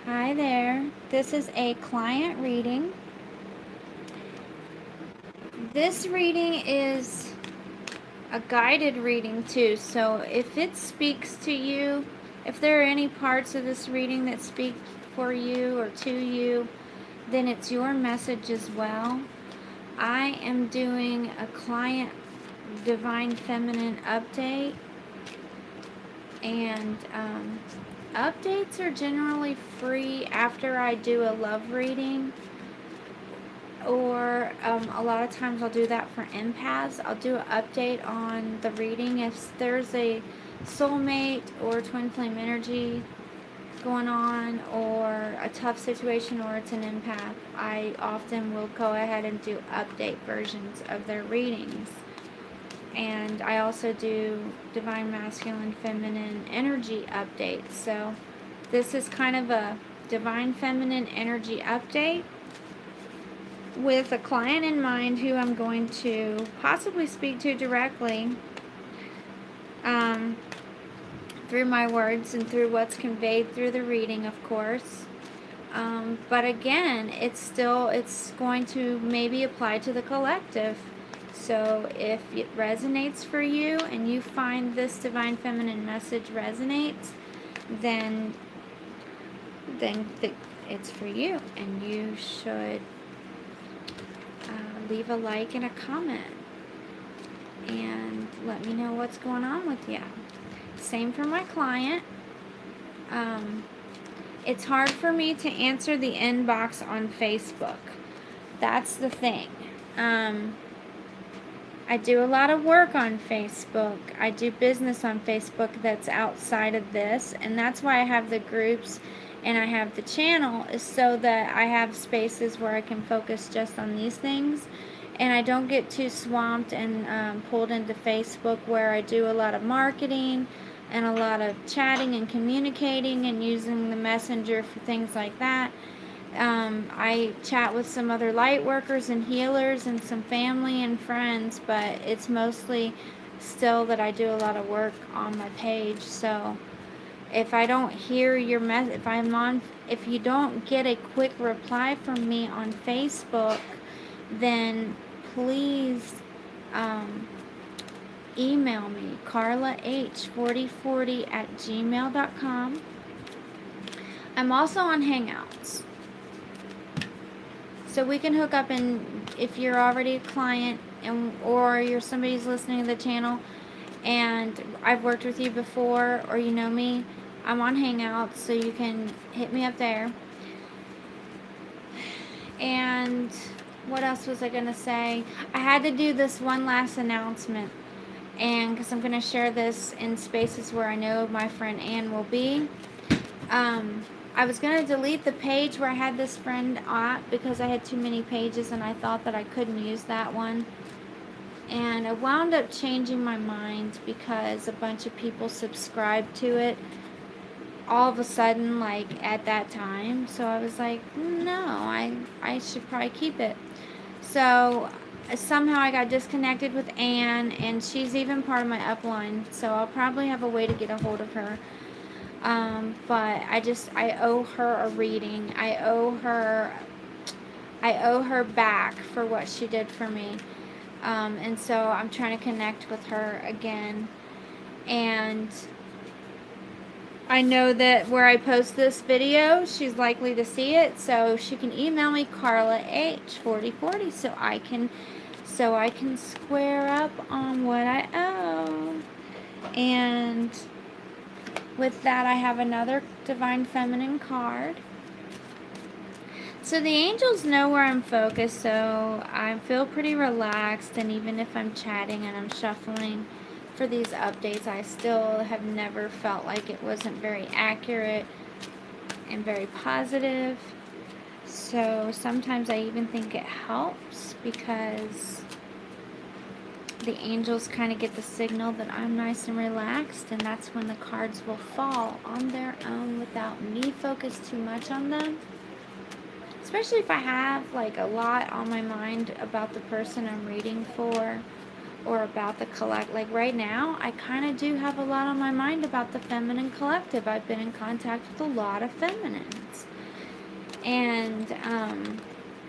Hi there. This is a client reading. This reading is a guided reading too, so if it speaks to you, if there are any parts of this reading that speak for you or to you, then it's your message as well. I am doing a client Divine Feminine update, and updates are generally free after I do a love reading. Or a lot of times I'll do that for empaths. I'll do an update on the reading if there's a soulmate or twin flame energy going on, or a tough situation, or it's an empath. I often will go ahead and do update versions of their readings. And I also do divine masculine feminine energy updates. So this is kind of a divine feminine energy update with a client in mind who I'm going to possibly speak to directly, um, through my words and through what's conveyed through the reading, of course. But again, it's going to maybe apply to the collective. So if it resonates for you and you find this divine feminine message resonates, then then it's for you, and you should leave a like and a comment and let me know what's going on with you. Same for my client. It's hard for me to answer the inbox on Facebook. That's the thing. I do a lot of work on Facebook. I do business on Facebook that's outside of this, and that's why I have the groups and I have the channel, is so that I have spaces where I can focus just on these things, and I don't get too swamped and pulled into Facebook, where I do a lot of marketing and a lot of chatting and communicating and using the messenger for things like that. I chat with some other light workers and healers and some family and friends, but it's mostly still that I do a lot of work on my page. So if I don't hear your if you don't get a quick reply from me on Facebook, then please email me, carlah4040@gmail.com. I'm also on Hangouts. So we can hook up, and if you're already a client or you're somebody who's listening to the channel and I've worked with you before, or you know me, I'm on Hangouts, so you can hit me up there. And what else was I going to say? I had to do this one last announcement, and because I'm going to share this in spaces where I know my friend Ann will be. I was going to delete the page where I had this friend at because I had too many pages and I thought that I couldn't use that one. And I wound up changing my mind because a bunch of people subscribed to it all of a sudden, like at that time. So I was like, no, I should probably keep it. So somehow I got disconnected with Anne, and she's even part of my upline. So I'll probably have a way to get a hold of her. But I owe her a reading. I owe her back for what she did for me. And so I'm trying to connect with her again. And I know that where I post this video, she's likely to see it, so she can email me, carlah4040, so I can square up on what I owe. And with that, I have another Divine Feminine card. So the angels know where I'm focused, so I feel pretty relaxed, and even if I'm chatting and I'm shuffling for these updates, I still have never felt like it wasn't very accurate and very positive. So sometimes I even think it helps because the angels kind of get the signal that I'm nice and relaxed, and that's when the cards will fall on their own without me focused too much on them. Especially if I have like a lot on my mind about the person I'm reading for, or about the like right now, I kind of do have a lot on my mind about the feminine collective. I've been in contact with a lot of feminines. And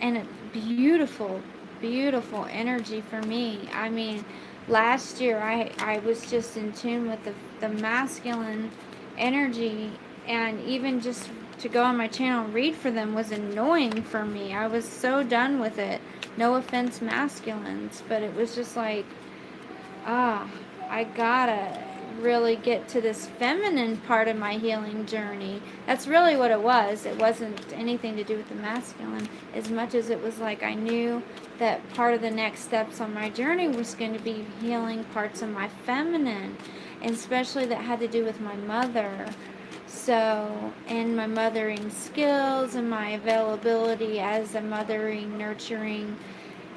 a beautiful, beautiful energy for me. I mean, last year I was just in tune with the masculine energy, and even just to go on my channel and read for them was annoying for me. I was so done with it. No offense, masculines, but it was just like, ah, I gotta really get to this feminine part of my healing journey. That's really what it was. It wasn't anything to do with the masculine as much as it was like I knew that part of the next steps on my journey was going to be healing parts of my feminine, and especially that had to do with my mother. So, and my mothering skills and my availability as a mothering, nurturing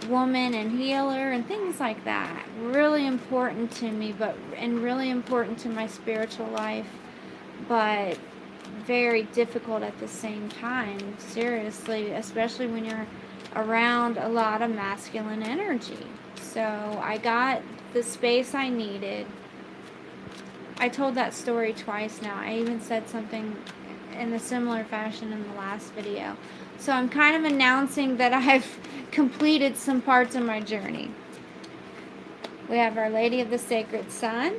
woman and healer and things like that. Really important to me, and really important to my spiritual life, but very difficult at the same time. Seriously, especially when you're around a lot of masculine energy. So I got the space I needed. I told that story twice now. I even said something in a similar fashion in the last video. So I'm kind of announcing that I've completed some parts of my journey. We have Our Lady of the Sacred Sun.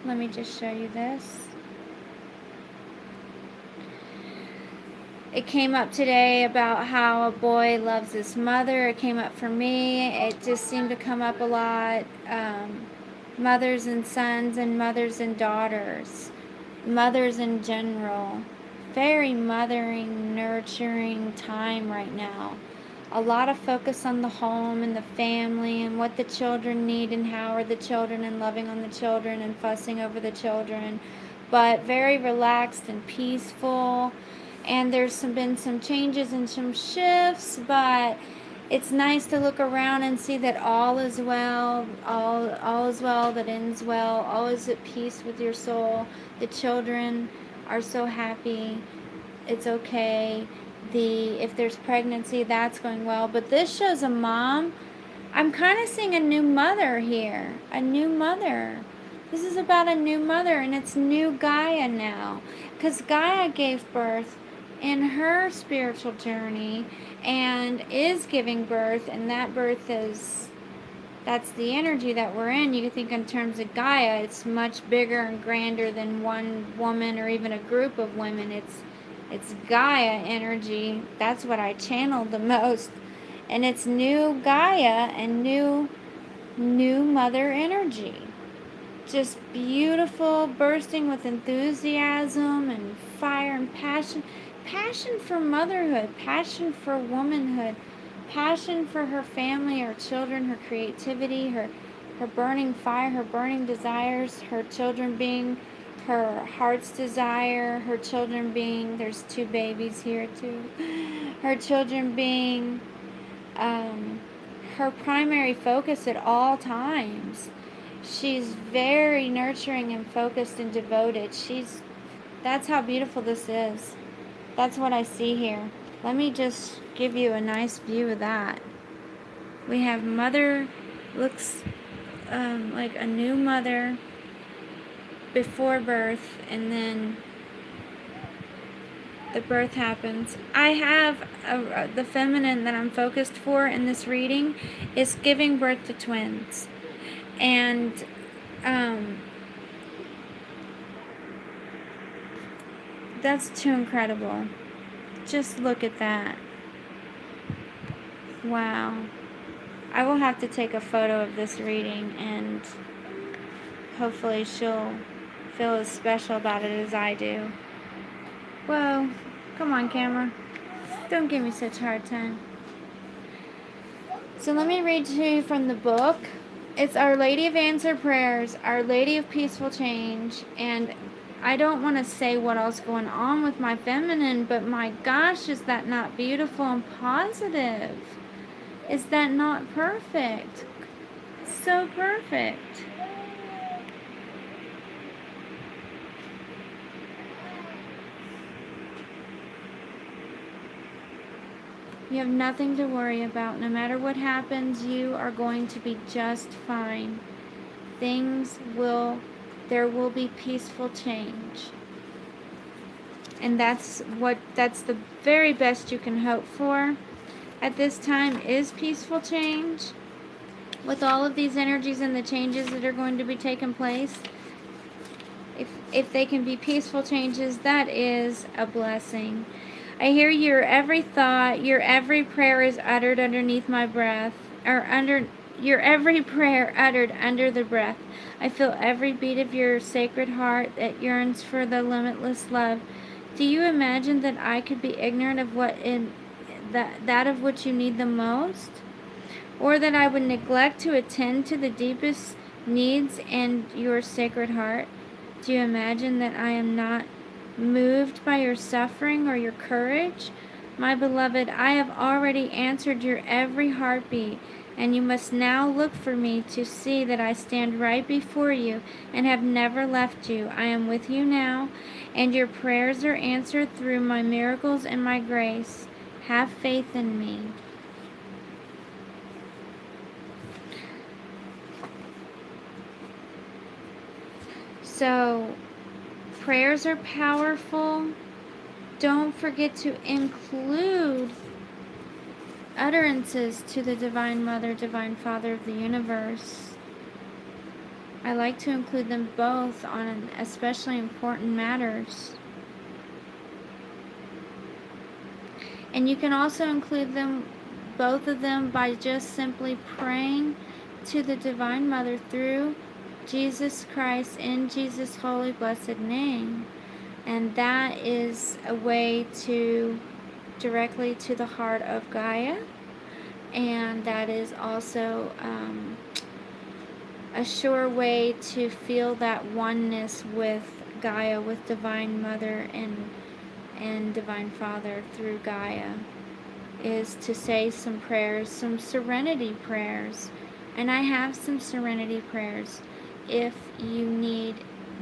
Let me just show you this. It came up today about how a boy loves his mother. It came up for me. It just seemed to come up a lot. Mothers and sons and mothers and daughters. Mothers in general. Very mothering, nurturing time right now. A lot of focus on the home and the family and what the children need and how are the children and loving on the children and fussing over the children. But very relaxed and peaceful. And there's been some changes and some shifts, but it's nice to look around and see that all is well, all is well, that ends well, all is at peace with your soul. The children are so happy. It's okay. If there's pregnancy, that's going well. But this shows a mom. I'm kind of seeing a new mother here. A new mother. This is about a new mother, and it's new Gaia now. Because Gaia gave birth in her spiritual journey and is giving birth, and that birth that's the energy that we're in. You can think in terms of Gaia, it's much bigger and grander than one woman or even a group of women. It's Gaia energy. That's what I channeled the most. And it's new Gaia and new mother energy. Just beautiful, bursting with enthusiasm and fire and passion. Passion for motherhood, passion for womanhood, passion for her family, her children, her creativity, her burning fire, her burning desires, her children being her heart's desire, her children being, there's two babies here too, her children being her primary focus at all times. She's very nurturing and focused and devoted. That's how beautiful this is. That's what I see here. Let me just give you a nice view of that. We have mother, looks like a new mother before birth, and then the birth happens. I have the feminine that I'm focused for in this reading is giving birth to twins. And that's too incredible. Just look at that. Wow. I will have to take a photo of this reading, and hopefully she'll feel as special about it as I do. Whoa. Come on, camera. Don't give me such a hard time. So let me read to you from the book. It's Our Lady of Answered Prayers, Our Lady of Peaceful Change, and I don't want to say what else going on with my feminine, but my gosh, is that not beautiful and positive? Is that not perfect? So perfect. You have nothing to worry about. No matter what happens, you are going to be just fine. Things will there will be peaceful change. And that's the very best you can hope for at this time, is peaceful change. With all of these energies and the changes that are going to be taking place, if they can be peaceful changes, that is a blessing. I hear your every thought, your every prayer is uttered underneath my breath, or under your every prayer uttered under the breath. I feel every beat of your sacred heart that yearns for the limitless love. Do you imagine that I could be ignorant of what in that of which you need the most? Or that I would neglect to attend to the deepest needs in your sacred heart? Do you imagine that I am not moved by your suffering or your courage? My beloved, I have already answered your every heartbeat, and you must now look for me to see that I stand right before you and have never left you. I am with you now, and your prayers are answered through my miracles and my grace. Have faith in me. So, prayers are powerful. Don't forget to include utterances to the Divine Mother, Divine Father of the universe. I like to include them both on especially important matters. And you can also include them, both of them, by just simply praying to the Divine Mother through Jesus Christ in Jesus' holy blessed name. And that is a way to directly to the heart of Gaia. And that is also a sure way to feel that oneness with Gaia, with Divine Mother and Divine Father through Gaia, is to say some prayers, some serenity prayers. And I have some serenity prayers if you need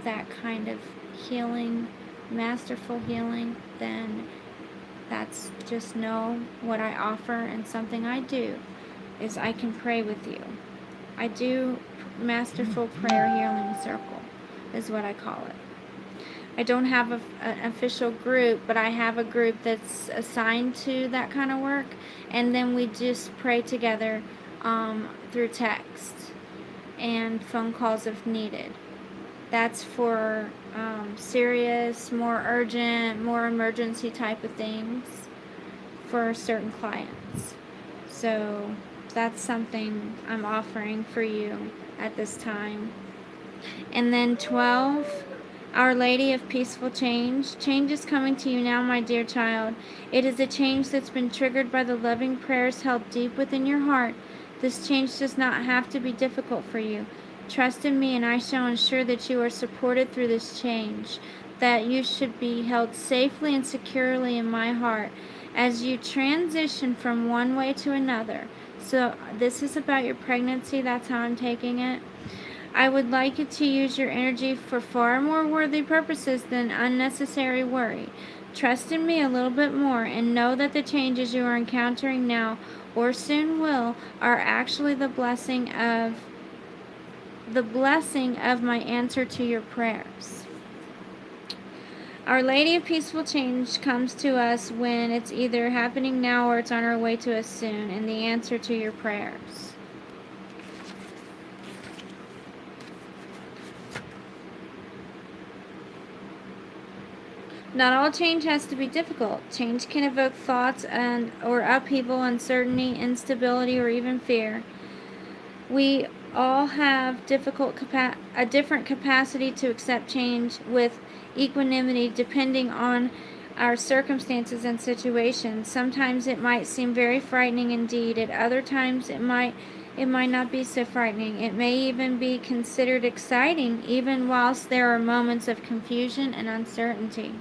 that kind of healing, masterful healing. Then that's just know what I offer, and something I do is I can pray with you. I do masterful prayer healing circle is what I call it. I don't have an official group, but I have a group that's assigned to that kind of work, and then we just pray together through text and phone calls if needed. That's for serious, more urgent, more emergency type of things for certain clients. So that's something I'm offering for you at this time. And then 12, Our Lady of Peaceful Change. Change is coming to you now, my dear child. It is a change that's been triggered by the loving prayers held deep within your heart. This change does not have to be difficult for you. Trust in me, and I shall ensure that you are supported through this change, that you should be held safely and securely in my heart as you transition from one way to another. So this is about your pregnancy. That's how I'm taking it. I would like you to use your energy for far more worthy purposes than unnecessary worry. Trust in me a little bit more, and know that the changes you are encountering now or soon will are actually the blessing of my answer to your prayers. Our Lady of Peaceful Change comes to us when it's either happening now or it's on our way to us soon, and the answer to your prayers. Not all change has to be difficult. Change can evoke thoughts or upheaval, uncertainty, instability, or even fear. We all have a different capacity to accept change with equanimity depending on our circumstances and situations. Sometimes it might seem very frightening indeed. At other times it might not be so frightening. It may even be considered exciting, even whilst there are moments of confusion and uncertainty.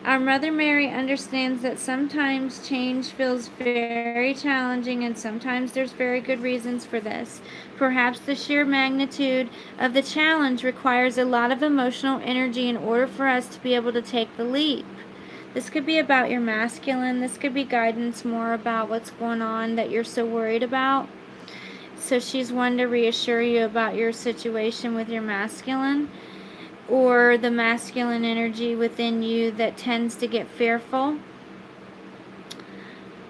Our Mother Mary understands that sometimes change feels very challenging, and sometimes there's very good reasons for this. Perhaps the sheer magnitude of the challenge requires a lot of emotional energy in order for us to be able to take the leap. This could be about your masculine. This could be guidance more about what's going on that you're so worried about. So she's one to reassure you about your situation with your masculine, or the masculine energy within you that tends to get fearful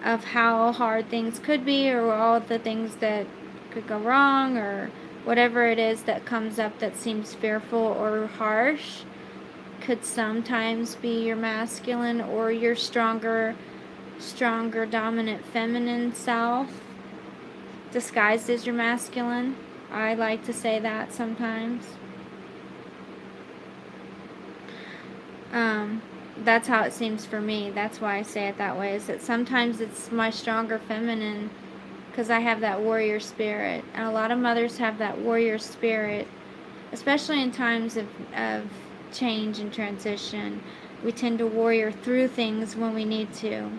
of how hard things could be, or all the things that could go wrong, or whatever it is that comes up that seems fearful or harsh, could sometimes be your masculine or your stronger dominant feminine self disguised as your masculine. I like to say that sometimes. That's how it seems for me. That's why I say it that way, is that sometimes it's my stronger feminine because I have that warrior spirit. And a lot of mothers have that warrior spirit, especially in times of change and transition. We tend to warrior through things when we need to.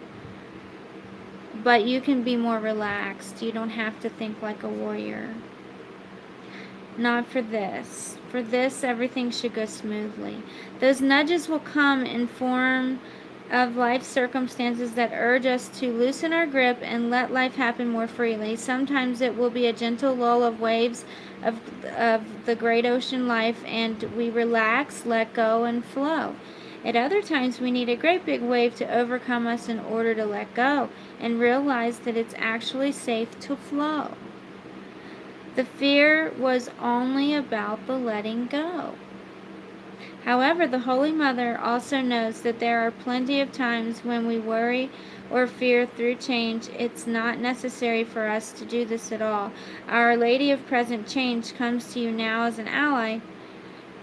But you can be more relaxed. You don't have to think like a warrior. Not for this. For this, everything should go smoothly. Those nudges will come in form of life circumstances that urge us to loosen our grip and let life happen more freely. Sometimes it will be a gentle lull of waves of the great ocean life, and we relax, let go, and flow. At other times, we need a great big wave to overcome us in order to let go and realize that it's actually safe to flow. The fear was only about the letting go. However, the Holy Mother also knows that there are plenty of times when we worry or fear through change. It's not necessary for us to do this at all. Our Lady of Present Change comes to you now as an ally,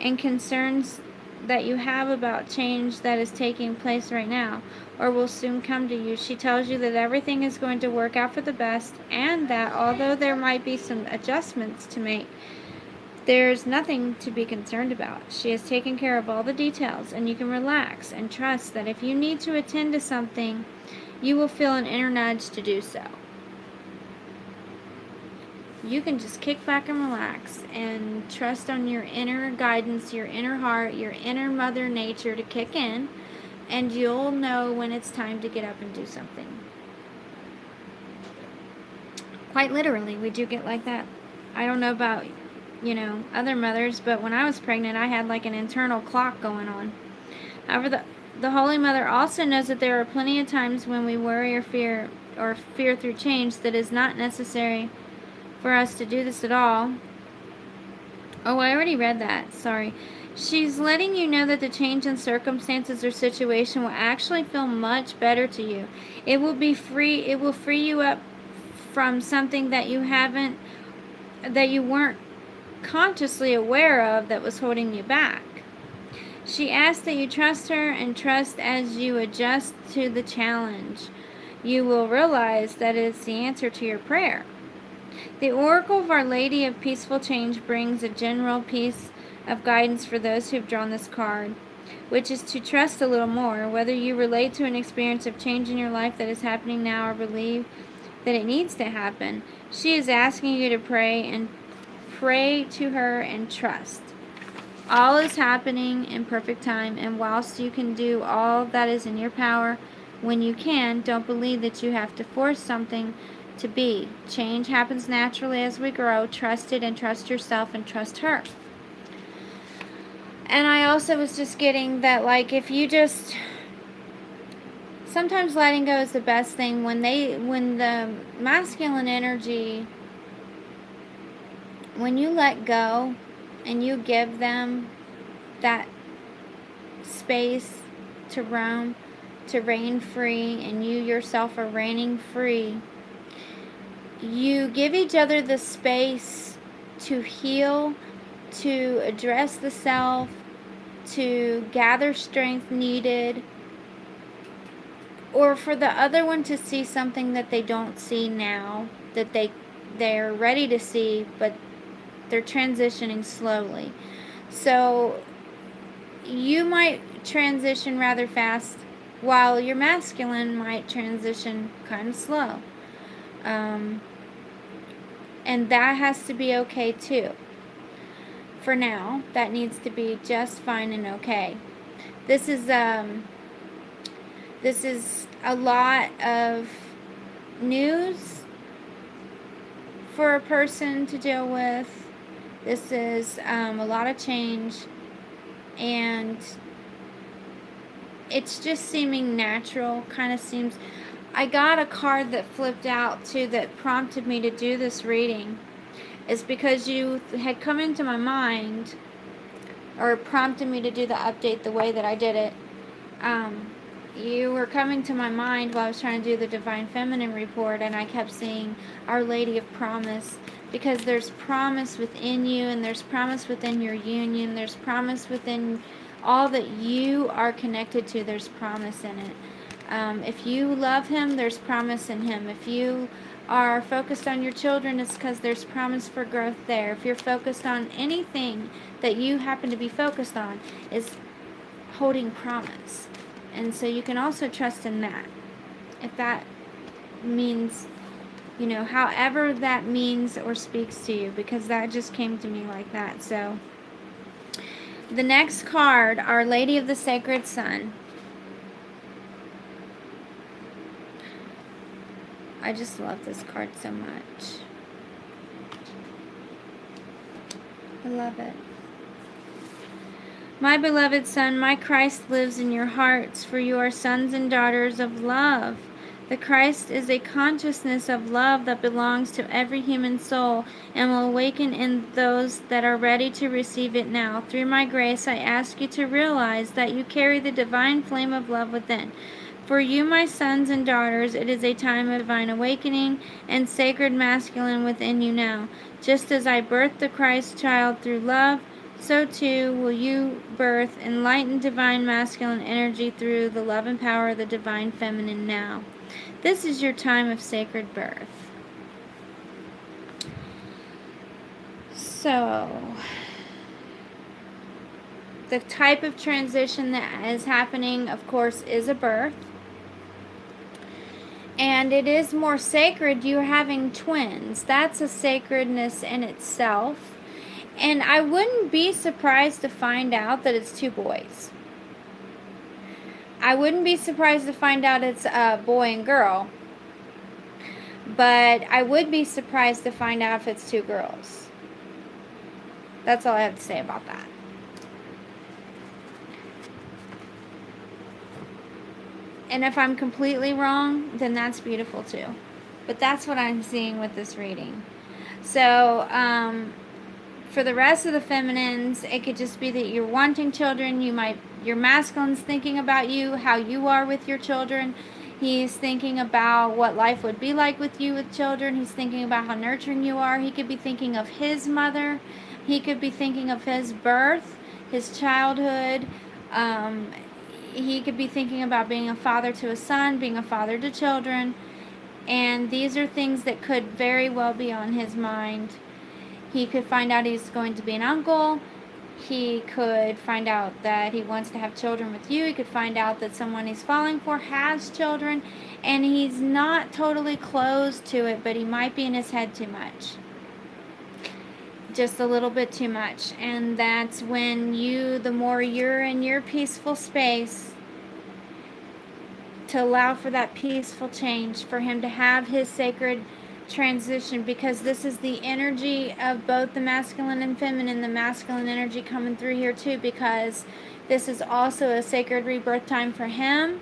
and concerns that you have about change that is taking place right now or will soon come to you. She tells you that everything is going to work out for the best, and that although there might be some adjustments to make, there's nothing to be concerned about. She has taken care of all the details, and you can relax and trust that if you need to attend to something, you will feel an inner nudge to do so. You can just kick back and relax and trust on your inner guidance, your inner heart, your inner mother nature to kick in, and you'll know when it's time to get up and do something. Quite literally, we do get like that. I don't know about, other mothers, but when I was pregnant, I had like an internal clock going on. However, the Holy Mother also knows that there are plenty of times when we worry or fear through change that is not necessary for us to do this at all. Oh, I already read that. Sorry. She's letting you know that the change in circumstances or situation will actually feel much better to you. It will free you up from something that you weren't consciously aware of that was holding you back. She asks that you trust her, and trust as you adjust to the challenge. You will realize that it's the answer to your prayer. The Oracle of Our Lady of Peaceful Change brings a general piece of guidance for those who have drawn this card, which is to trust a little more, whether you relate to an experience of change in your life that is happening now or believe that it needs to happen. She is asking you to pray to her and trust. All is happening in perfect time, and whilst you can do all that is in your power when you can, don't believe that you have to force something to be. Change happens naturally as we grow. Trust it, and trust yourself, and trust her. And I also was just getting that, like, if you just, sometimes letting go is the best thing. When the masculine energy, when you let go and you give them that space to roam, to reign free, and you yourself are reigning free, you give each other the space to heal, to address the self, to gather strength needed, or for the other one to see something that they don't see now, that they're ready to see, but they're transitioning slowly. So you might transition rather fast, while your masculine might transition kind of slow. And that has to be okay too. For now, that needs to be just fine and okay. This is a lot of news for a person to deal with. This is a lot of change, and it's just seeming natural. Kind of seems. I got a card that flipped out too that prompted me to do this reading. It's because you had come into my mind, or prompted me to do the update the way that I did it. You were coming to my mind while I was trying to do the Divine Feminine report, and I kept seeing Our Lady of Promise, because there's promise within you, and there's promise within your union, there's promise within all that you are connected to, there's promise in it. If you love Him, there's promise in Him. If you are focused on your children, it's because there's promise for growth there. If you're focused on anything that you happen to be focused on, is holding promise. And so you can also trust in that. If that means, however that means or speaks to you, because that just came to me like that. So the next card, Our Lady of the Sacred Sun. I just love this card so much. I love it. My beloved son, my Christ lives in your hearts, for you are sons and daughters of love. The Christ is a consciousness of love that belongs to every human soul and will awaken in those that are ready to receive it now. Through my grace, I ask you to realize that you carry the divine flame of love within. For you, my sons and daughters, it is a time of divine awakening and sacred masculine within you now. Just as I birthed the Christ child through love, so too will you birth enlightened divine masculine energy through the love and power of the divine feminine now. This is your time of sacred birth. So, the type of transition that is happening, of course, is a birth. And it is more sacred. You're having twins. That's a sacredness in itself. And I wouldn't be surprised to find out that it's 2 boys. I wouldn't be surprised to find out it's a boy and girl. But I would be surprised to find out if it's 2 girls. That's all I have to say about that. And if I'm completely wrong, then that's beautiful too. But that's what I'm seeing with this reading. So, for the rest of the feminines, it could just be that you're wanting children. Your masculine's thinking about you, how you are with your children. He's thinking about what life would be like with you with children. He's thinking about how nurturing you are. He could be thinking of his mother. He could be thinking of his birth, his childhood. He could be thinking about being a father to a son, being a father to children. And these are things that could very well be on his mind. He could find out he's going to be an uncle. He could find out that he wants to have children with you. He could find out that someone he's falling for has children. And he's not totally closed to it, but he might be in his head too much. Just a little bit too much. And that's when the more you're in your peaceful space, to allow for that peaceful change, for him to have his sacred transition, because this is the energy of both the masculine and feminine, the masculine energy coming through here too, because this is also a sacred rebirth time for him.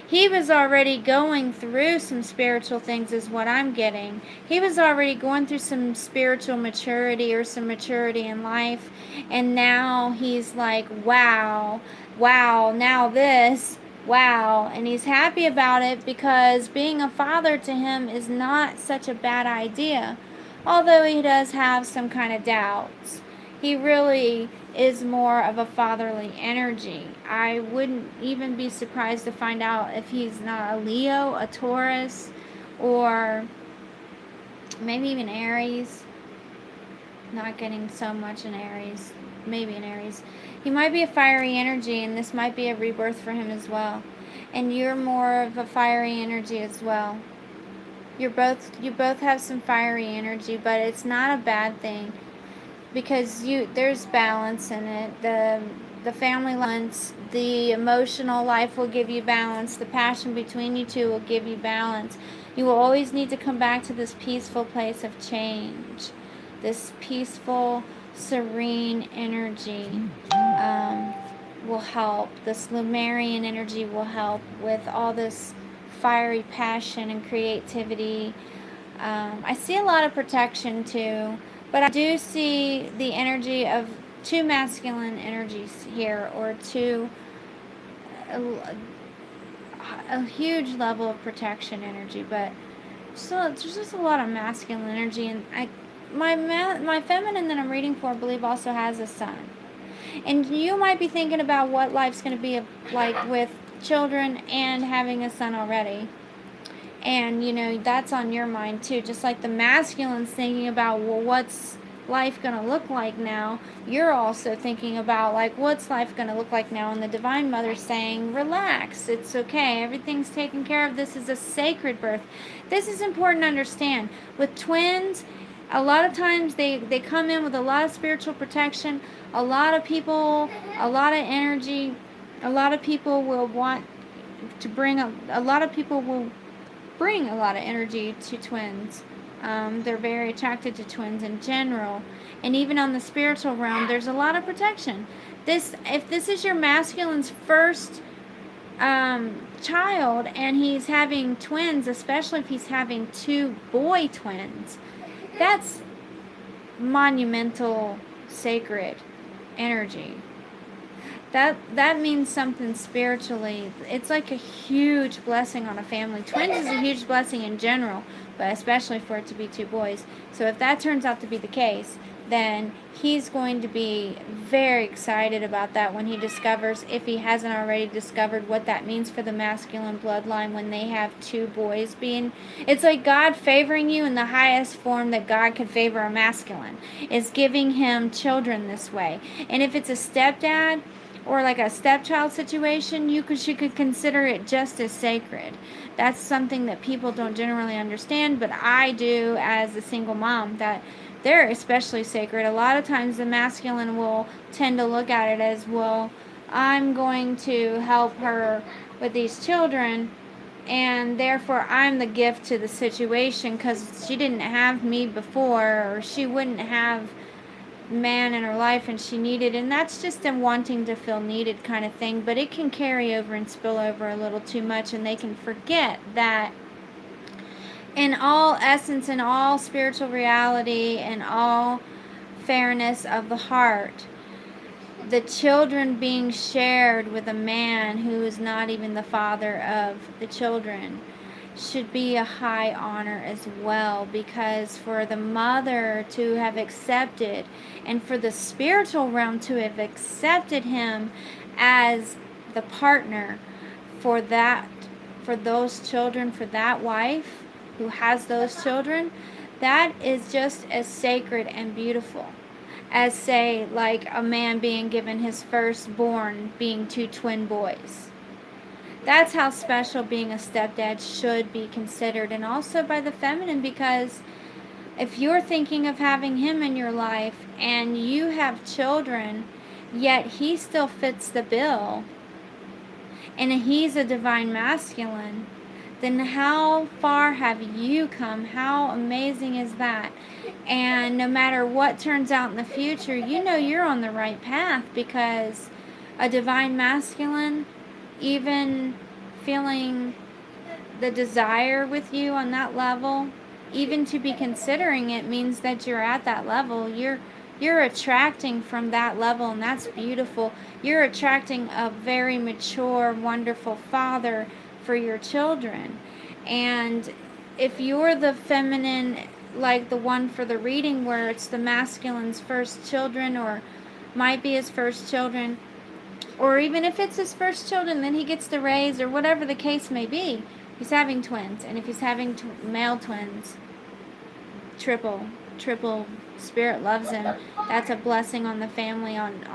He was already going through some spiritual things is what I'm getting. He was already going through some spiritual maturity or some maturity in life. And now he's like, wow, now this, wow. And he's happy about it because being a father to him is not such a bad idea. Although he does have some kind of doubts. He really is more of a fatherly energy. I wouldn't even be surprised to find out if he's not a Leo, a Taurus, or maybe even Aries. Not getting so much in Aries. Maybe in Aries. He might be a fiery energy, and this might be a rebirth for him as well. And you're more of a fiery energy as well. You both have some fiery energy, but it's not a bad thing. Because there's balance in it. the family balance, the emotional life will give you balance, the passion between you two will give you balance. You will always need to come back to this peaceful place of change, this peaceful, serene energy will help. This Lumerian energy will help with all this fiery passion and creativity. I see a lot of protection too, but I do see the energy of two masculine energies here, or two, a huge level of protection energy, but so there's just a lot of masculine energy, and my feminine that I'm reading for, I believe, also has a son. And you might be thinking about what life's going to be like with children and having a son already. And, you know, that's on your mind too. Just like the masculine's thinking about, well, what's life going to look like now? You're also thinking about, like, what's life going to look like now? And the Divine Mother's saying, relax, it's okay, everything's taken care of. This is a sacred birth. This is important to understand. With twins, a lot of times they come in with a lot of spiritual protection, a lot of people, a lot of energy. A lot of people will want to bring a lot of people will bring a lot of energy to twins. They're very attracted to twins in general. And even on the spiritual realm, there's a lot of protection. If this is your masculine's first child and he's having twins, especially if he's having two boy twins, that's monumental, sacred energy. That means something spiritually. It's like a huge blessing on a family. Twins is a huge blessing in general, but especially for it to be two boys. So if that turns out to be the case, then he's going to be very excited about that when he discovers, if he hasn't already discovered, what that means for the masculine bloodline when they have two boys being. It's like God favoring you in the highest form that God could favor a masculine, is giving him children this way. And if it's a stepdad or like a stepchild situation, you could consider it just as sacred. That's something that people don't generally understand, but I do as a single mom, that they're especially sacred. A lot of times the masculine will tend to look at it as, well, I'm going to help her with these children, and therefore I'm the gift to the situation because she didn't have me before, or she wouldn't have man in her life and she needed, and that's just them wanting to feel needed kind of thing. But it can carry over and spill over a little too much, and they can forget that in all essence, in all spiritual reality, and all fairness of the heart, the children being shared with a man who is not even the father of the children should be a high honor as well, because for the mother to have accepted, and for the spiritual realm to have accepted him as the partner for those children, for that wife who has those children, that is just as sacred and beautiful as, say, like a man being given his firstborn being two twin boys. That's how special being a stepdad should be considered, and also by the feminine, because if you're thinking of having him in your life and you have children, yet he still fits the bill, and he's a divine masculine, then how far have you come? How amazing is that? And no matter what turns out in the future, you know you're on the right path, because a divine masculine, even feeling the desire with you on that level, even to be considering it, means that you're at that level. You're attracting from that level, and that's beautiful. You're attracting a very mature, wonderful father for your children. And if you're the feminine, like the one for the reading where it's the masculine's first children, or might be his first children, or even if it's his first children, then he gets to raise, or whatever the case may be. He's having twins, and if he's having male twins, triple spirit loves him. That's a blessing on the family on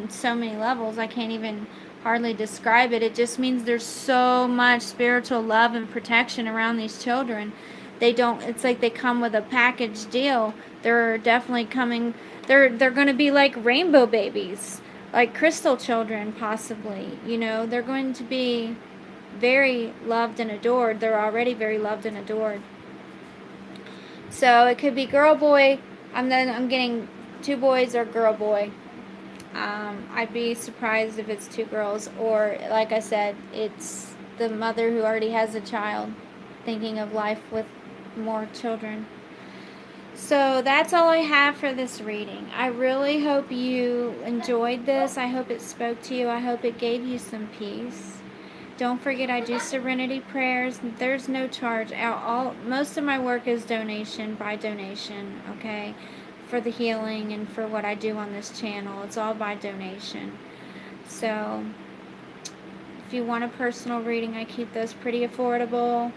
so many levels. I can't even hardly describe it. It just means there's so much spiritual love and protection around these children they don't, it's like they come with a package deal. They're definitely coming, they're going to be like rainbow babies, like crystal children possibly. You know, they're going to be very loved and adored. They're already very loved and adored. So it could be girl, boy. I'm getting 2 boys or girl, boy. I'd be surprised if it's 2 girls, or like I said, it's the mother who already has a child thinking of life with more children. So that's all I have for this reading. I really hope you enjoyed this. I hope it spoke to you. I hope it gave you some peace. Don't forget, I do serenity prayers. There's no charge. Most of my work is donation by donation, okay? For the healing and for what I do on this channel. It's all by donation. So, if you want a personal reading, I keep those pretty affordable.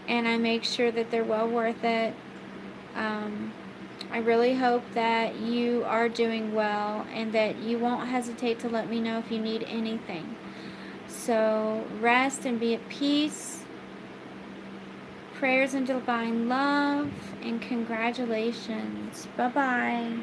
And I make sure that they're well worth it. I really hope that you are doing well and that you won't hesitate to let me know if you need anything. So rest and be at peace. Prayers and divine love, and congratulations. Bye-bye.